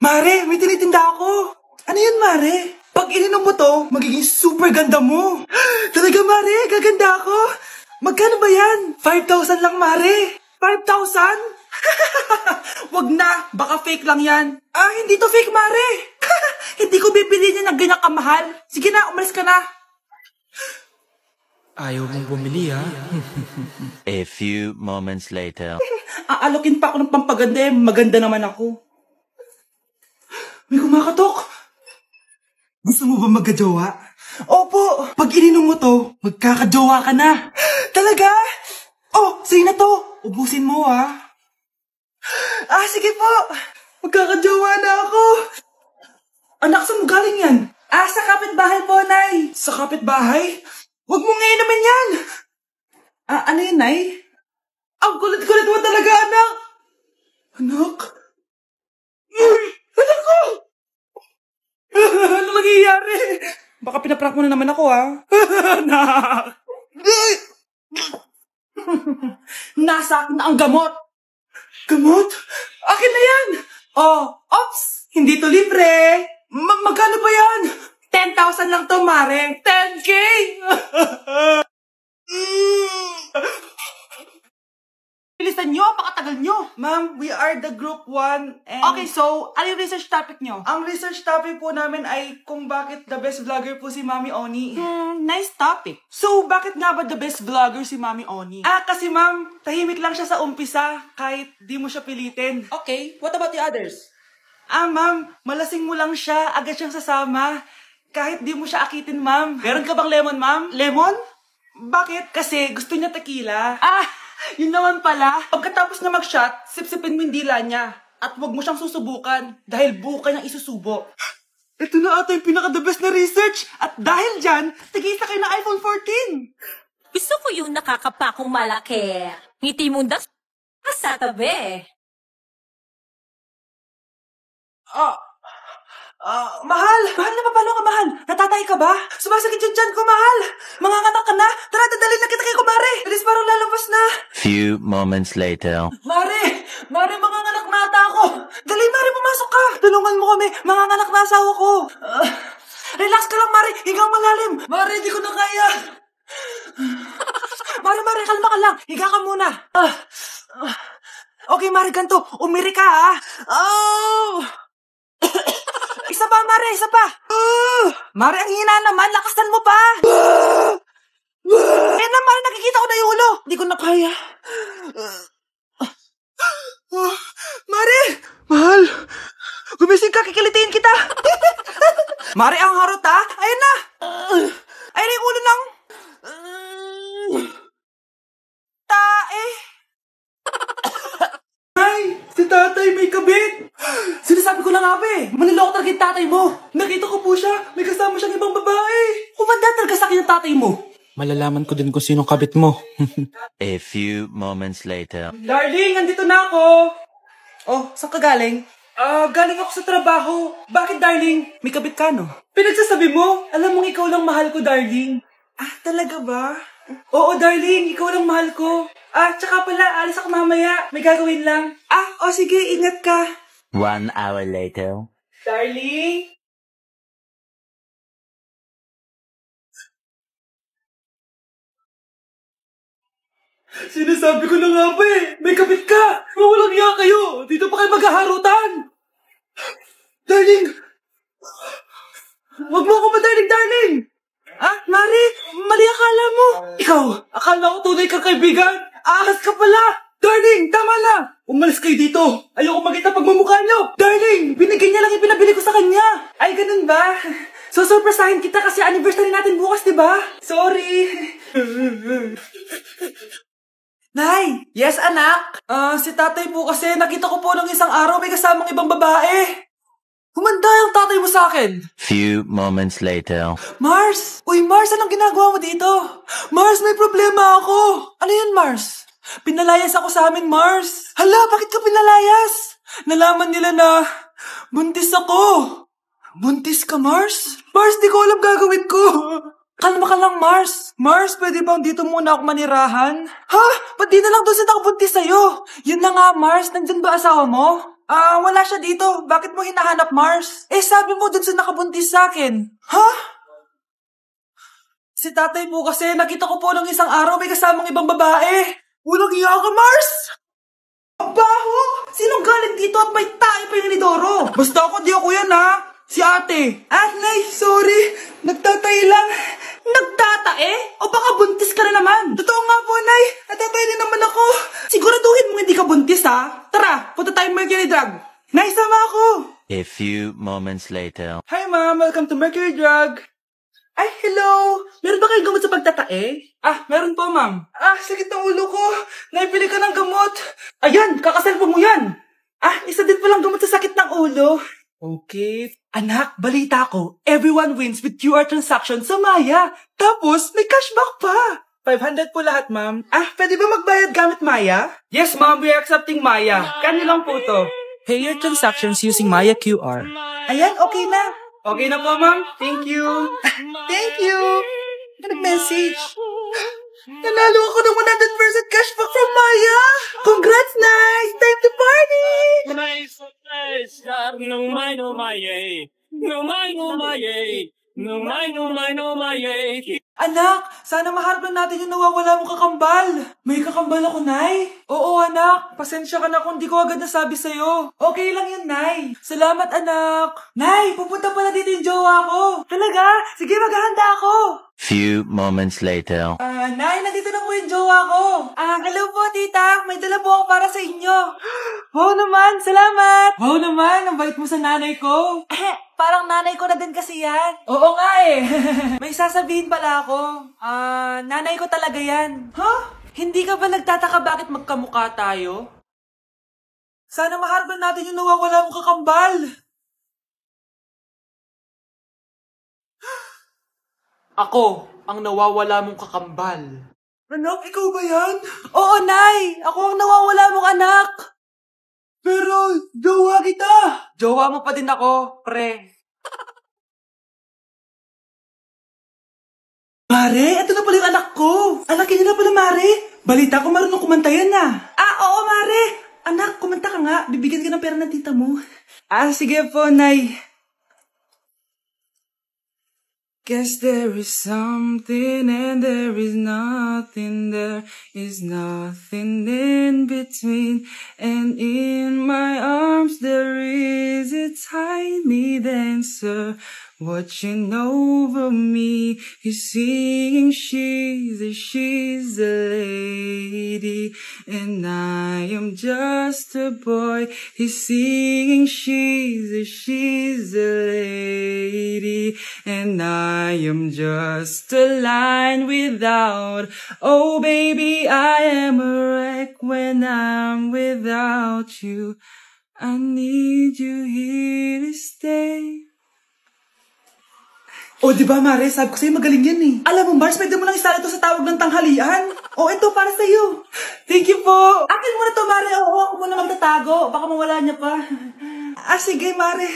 Mare, may tinitinda ako. Ano yun, Mare? Pag ininom mo to, magiging super ganda mo. Talaga, Mare, gaganda ako. Magkano ba yan? 5,000 lang, Mare. 5,000? Wag na, baka fake lang yan. Ah, hindi to fake, Mare. Hindi ko bibili niya ng ganyan kamahal. Sige na, umalis ka na. Ayaw mong bumili, ha? A few moments later. Aalokin pa ako ng pampaganda, maganda naman ako. May kumakatok. Gusto mo ba magkajowa? Opo, pag ininom mo to, magkakajowa ka na. Talaga? Oh, sa'yo na to. Ubusin mo, ha? Ah, sige po. Magkakajowa na ako. Anak, saan mo galing yan? Ah, sa kapitbahay po, Nay. Sa kapitbahay? Huwag mo ngayon naman yan. Ah, ano yun, Nay? Ang kulit-kulit mo talaga, anak. Anak? Anak ko! Ano nangyayari? Baka pinaprank mo na naman ako, ha? Anak! Nasa akin na ang gamot. Gamot? Akin na yan! Oh, ops! Hindi to libre. Magkano ba yan? 10,000 lang to, Mare. 10K! Bilisan nyo, pakatagal nyo. Ma'am, we are the group 1 and... Okay, so, ano yung research topic nyo? Ang research topic po namin ay kung bakit the best vlogger po si Mami Oni. Nice topic. So, bakit nga ba the best vlogger si Mami Oni? Ah, kasi ma'am, tahimik lang siya sa umpisa kahit di mo siya pilitin. Okay, what about the others? Ah, ma'am, malasing mo lang siya, agad siyang sasama. Kahit di mo siya akitin, ma'am. Meron ka bang lemon, ma'am? Lemon? Bakit? Kasi gusto niya tequila. Ah, yun naman pala. Pagkatapos na mag-shot, sipsipin mo yung dila niya. At huwag mo siyang susubukan dahil buka niyang isusubo. Ito na ata yung pinaka-the best na research. At dahil dyan, tigisa kayo ng iPhone 14. Gusto ko yung nakakapakong malaki. Ngiti mo na sa tabi. Mahal! Mahal na papalo ka, mahal! Natatay ka ba? Sumasakit yung tiyan ko, mahal! Manganganak ka na? Tara, dadalhin na kita kay kumare! Bilis parang lalabas na! Few moments later. Mare! Mare, manganganak na ata ako! Dali, Mare, pumasok ka! Tulungan mo kami! Manganganak na asawa ko! Relax ka lang, Mare! Higang malalim! Mare, di ko na kaya! Mare, kalma ka lang! Higa ka muna! Okay, Mare, ganito. Umiri ka, ha? Oh! Isa pa, Mare, isa pa! Mare, ang hina naman, lakasan mo pa! Eh na, Mare, nakikita ko na yung ulo! Di ko na kaya. Mare! Mahal! Gumising ka, kikilitiin kita! Mare, ang harot, ha? Ayan na! Ayan na yung ulo ng... tae! Ay! Si tatay may kabit! Sinasabi ko lang nga ba eh! Maniloko talaga yung tatay mo! Nakita ko po siya! May kasama siyang ibang babae! Kumanda talaga sa akin yung tatay mo! Malalaman ko din kung sinong kabit mo. A few moments later. Darling, andito na ako! Oh, saan ka galing? Galing ako sa trabaho. Bakit, darling? May kabit ka, no? Pinagsasabi mo? Alam mong ikaw lang mahal ko, darling. Ah, talaga ba? Oo, darling. Ikaw lang mahal ko. Ah, tsaka pala, alis ako mamaya. May gagawin lang. Ah, sige, ingat ka. 1 hour later. Darling? Sinasabi ko na nga ba eh, may kabit ka! Mawalang iya kayo! Dito pa kayo maghaharutan! Darling! Huwag mo ako darling! Ah, Mari! Mali akala mo! Ikaw, akala ko tunay kang kaibigan! Ahas ka pala! Darling, tama na! Umalis kayo dito! Ayoko makita pagmumukha niyo! Darling, binigyan niya lang yung pinabili ko sa kanya! Ay, ganun ba? So, surpresahin kita kasi anniversary natin bukas, diba? Sorry! Nay! Yes, anak? Si tatay po kasi nakita ko po nung isang araw may kasamang ibang babae. Humanda yung tatay mo sa akin. Few moments later. Mars! Uy, Mars, anong ginagawa mo dito? Mars, may problema ako. Ano yun, Mars? Pinalayas ako sa amin, Mars. Hala, bakit ka pinalayas? Nalaman nila na buntis ako. Buntis ka, Mars? Mars, di ko alam gagawin ko. Kalma ka lang, Mars. Mars, pwede bang dito muna ako manirahan? Ha? Ba't di na lang doon sa nakabuntis sa'yo? Yun na nga, Mars. Nandyan ba asawa mo? Wala siya dito. Bakit mo hinahanap, Mars? Eh, sabi mo doon sa nakabuntis sa akin. Ha? Si tatay po kasi, nakita ko po ng isang araw may kasamang ibang babae. Unang iya ka, Mars! Baho! Sinong galing dito at may tayo pa yung inidoro? Basta ako, di ako yan, ha? Si ate. Nay, sorry. Nagtatay lang. Nagtatae? O baka buntis ka na naman? Totoo nga po, Nay. Natatay din naman ako. Siguraduhin mo hindi ka buntis, ha? Tara, punta tayo Mercury Drug. Nay, sama ako. A few moments later. Hi, Ma'am. Welcome to Mercury Drug. Ay, hello. Meron ba kayong gamot sa pagtatae? Meron po, Ma'am. Sakit ng ulo ko. Naipili ka ng gamot. Ayan, kakaselfon mo yan. Isa din palang gamot sa sakit ng ulo. Okay. Anak, balita ko, everyone wins with QR transaction sa Maya. Tapos, may cashback pa. 500 po lahat, ma'am. Pwede ba magbayad gamit Maya? Yes, ma'am. We are accepting Maya. Kanilang po to. Pay your transactions using Maya QR. Ayan, okay na. Okay na po, ma'am. Thank you. Thank you. Nag-message. Nanalo ako ng 100% cashback from Maya. Congrats, nice. Time to party. Anak, sana maharap lang natin yung nawawala mong kakambal. May kakambal ako, Nay. Oo, anak. Pasensya ka na kung di ko agad nasabi sa'yo. Okay lang yun, Nay. Salamat, anak. Nay, pupunta pala dito yung jowa ko. Talaga? Sige, maghahanda ako. Few moments later. Nay, nandito na po yung jowa ko. Hello po, tita. May dala po ako para sa inyo. Wow naman, salamat. Wow naman, ang bait mo sa nanay ko. Parang nanay ko na din kasi yan. Oo nga eh. May sasabihin pala ako. Nanay ko talaga yan. Hindi ka ba nagtataka bakit magkamukha tayo? Sana maharap natin yung nawawala mong kakambal. Ako, ang nawawala mong kakambal. Anak, ikaw ba yan? Oo, Nay. Ako ang nawawala mong anak. Pero, jowa kita. Jowa mo pa din ako, pre. Mare, ito na pala yung anak ko. Anak niya na pala, Mare. Balita ko marunong kumanta yan na. Oo, Mare. Anak, kumanta ka nga. Bibigyan ka ng pera ng tita mo. Sige po, Nay. Guess there is something and there is nothing. There is nothing in between. And in my arms there is a tiny dancer watching over me. He's singing she's a lady and I am just a boy. He's singing she's a lady and I am just a line without. Oh baby, I am a wreck when I'm without you. I need you here to stay. Diba, Mare? Sabi ko sa'yo, magaling yan eh. Alam mo, Mars, pwede mo lang isali ito sa tawag ng tanghalian. Ito, para sa'yo. Thank you po. Akin muna to, Mare. Ako muna magtatago. Baka mawala niya pa. Sige, Mare.